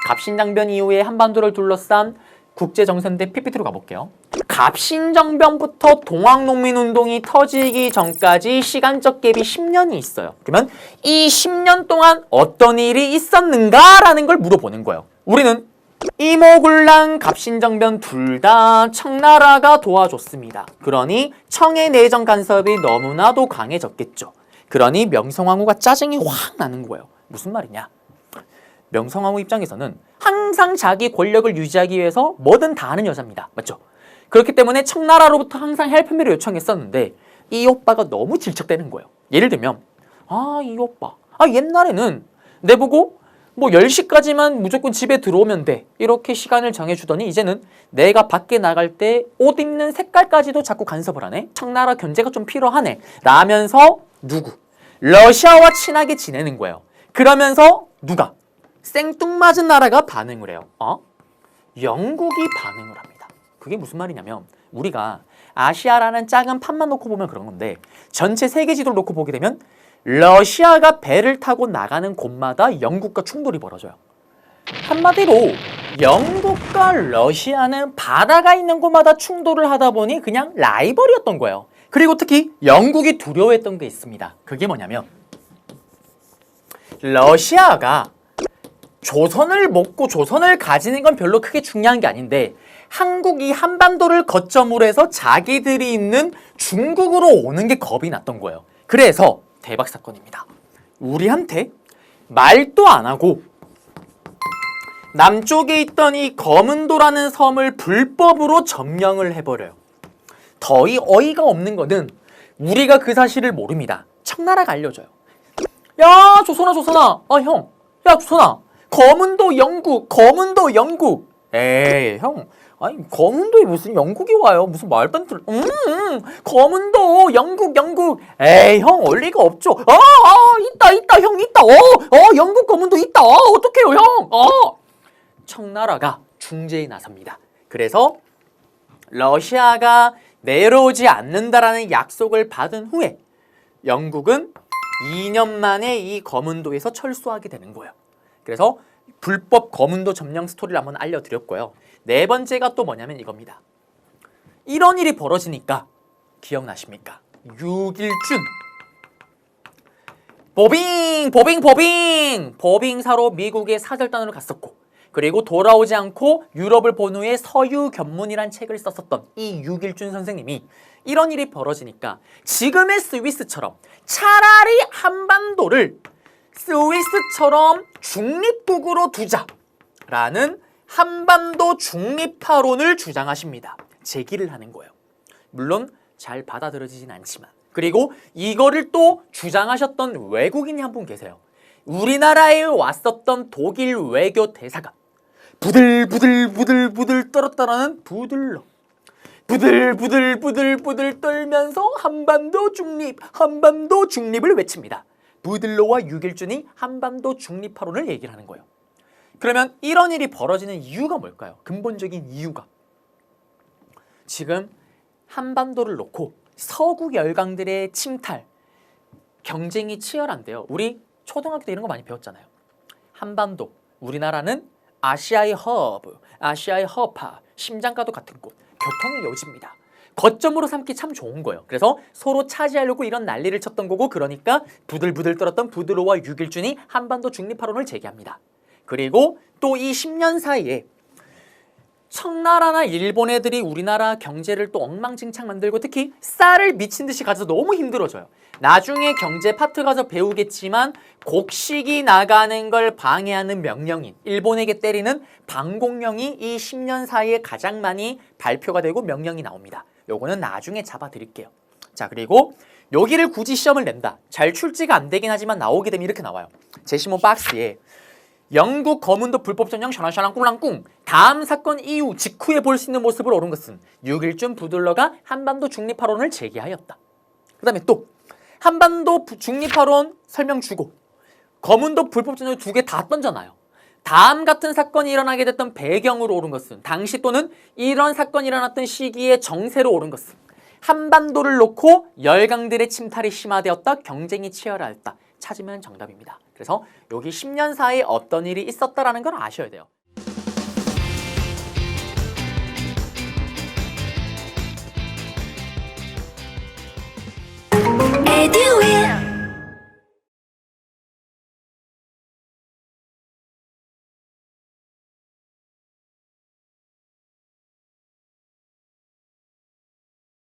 갑신장변 이후에 한반도를 둘러싼 국제정세인데 PPT로 가볼게요. 갑신정변부터 동학농민운동이 터지기 전까지 시간적 갭이 10년이 있어요. 그러면 이 10년 동안 어떤 일이 있었는가라는 걸 물어보는 거예요. 우리는 이모군랑 갑신정변 둘 다 청나라가 도와줬습니다. 그러니 청의 내정 간섭이 너무나도 강해졌겠죠. 그러니 명성황후가 짜증이 확 나는 거예요. 무슨 말이냐? 명성황후 입장에서는 항상 자기 권력을 유지하기 위해서 뭐든 다 하는 여자입니다. 맞죠? 그렇기 때문에 청나라로부터 항상 헬프미를 요청했었는데 이 오빠가 너무 질척대는 거예요. 예를 들면 이 오빠 옛날에는 내보고 뭐 10시까지만 무조건 집에 들어오면 돼 이렇게 시간을 정해주더니 이제는 내가 밖에 나갈 때 옷 입는 색깔까지도 자꾸 간섭을 하네. 청나라 견제가 좀 필요하네 라면서 누구? 러시아와 친하게 지내는 거예요. 그러면서 누가? 생뚱맞은 나라가 반응을 해요. 영국이 반응을 합니다. 그게 무슨 말이냐면 우리가 아시아라는 작은 판만 놓고 보면 그런 건데 전체 세계 지도를 놓고 보게 되면 러시아가 배를 타고 나가는 곳마다 영국과 충돌이 벌어져요. 한마디로 영국과 러시아는 바다가 있는 곳마다 충돌을 하다 보니 그냥 라이벌이었던 거예요. 그리고 특히 영국이 두려워했던 게 있습니다. 그게 뭐냐면 러시아가 조선을 먹고 조선을 가지는 건 별로 크게 중요한 게 아닌데 한국이 한반도를 거점으로 해서 자기들이 있는 중국으로 오는 게 겁이 났던 거예요. 그래서 대박 사건입니다. 우리한테 말도 안 하고 남쪽에 있던 이 거문도라는 섬을 불법으로 점령을 해버려요. 더 어이가 없는 거는 우리가 그 사실을 모릅니다. 청나라가 알려줘요. 야 조선아 형, 야 조선아 거문도 영국. 에이 형, 아니 거문도에 무슨 영국이 와요? 무슨 말도 안 들어. 거문도 영국. 에이 형 얼리가 없죠. 있다 형 있다. 영국 거문도 있다. 어떡해요 형? 청나라가 중재에 나섭니다. 그래서 러시아가 내려오지 않는다라는 약속을 받은 후에 영국은 2년 만에 이 거문도에서 철수하게 되는 거예요. 그래서 불법 거문도 점령 스토리를 한번 알려드렸고요. 네 번째가 또 뭐냐면 이겁니다. 이런 일이 벌어지니까 기억나십니까? 6.1준 보빙사로 미국의 사절단으로 갔었고 그리고 돌아오지 않고 유럽을 본 후에 서유견문이란 책을 썼었던 이 6.1준 선생님이 이런 일이 벌어지니까 지금의 스위스처럼 차라리 한반도를 스위스처럼 중립국으로 두자라는 한반도 중립파론을 주장하십니다. 제기를 하는 거예요. 물론 잘 받아들여지진 않지만. 그리고 이거를 또 주장하셨던 외국인이 한 분 계세요. 우리나라에 왔었던 독일 외교 대사관. 부들부들 떨었다라는 부들러. 부들부들 떨면서 한반도 중립을 외칩니다. 부들러와 6.1준이 한반도 중립파론을 얘기를 하는 거예요. 그러면 이런 일이 벌어지는 이유가 뭘까요? 근본적인 이유가. 지금 한반도를 놓고 서구 열강들의 침탈, 경쟁이 치열한데요. 우리 초등학교 때 이런 거 많이 배웠잖아요. 한반도, 우리나라는 아시아의 허브, 아시아의 허파, 심장과도 같은 곳, 교통의 요지입니다. 거점으로 삼기 참 좋은 거예요. 그래서 서로 차지하려고 이런 난리를 쳤던 거고 그러니까 부들부들 떨었던 부드러와 6.1준이 한반도 중립파론을 제기합니다. 그리고 또 이 10년 사이에 청나라나 일본 애들이 우리나라 경제를 또 엉망진창 만들고 특히 쌀을 미친 듯이 가져서 너무 힘들어져요. 나중에 경제 파트 가서 배우겠지만 곡식이 나가는 걸 방해하는 명령인, 일본에게 때리는 방공령이 이 10년 사이에 가장 많이 발표가 되고 명령이 나옵니다. 요거는 나중에 잡아드릴게요. 자, 그리고 여기를 굳이 시험을 낸다. 잘 출제가 안 되긴 하지만 나오게 되면 이렇게 나와요. 제시문 박스에 영국 거문도 불법 점령 샤랑샤랑 꿀랑꿍 다음 사건 이후 직후에 볼 수 있는 모습을 오른 것은 6.1준 부들러가 한반도 중립파론을 제기하였다. 그 다음에 또 한반도 중립파론 설명 주고 거문도 불법 점령 두 개 다 던져놔요. 다음 같은 사건이 일어나게 됐던 배경으로 오른 것은 당시 또는 이런 사건이 일어났던 시기에 정세로 오른 것은 한반도를 놓고 열강들의 침탈이 심화되었다. 경쟁이 치열하였다. 찾으면 정답입니다. 그래서 여기 10년 사이에 어떤 일이 있었다라는 걸 아셔야 돼요.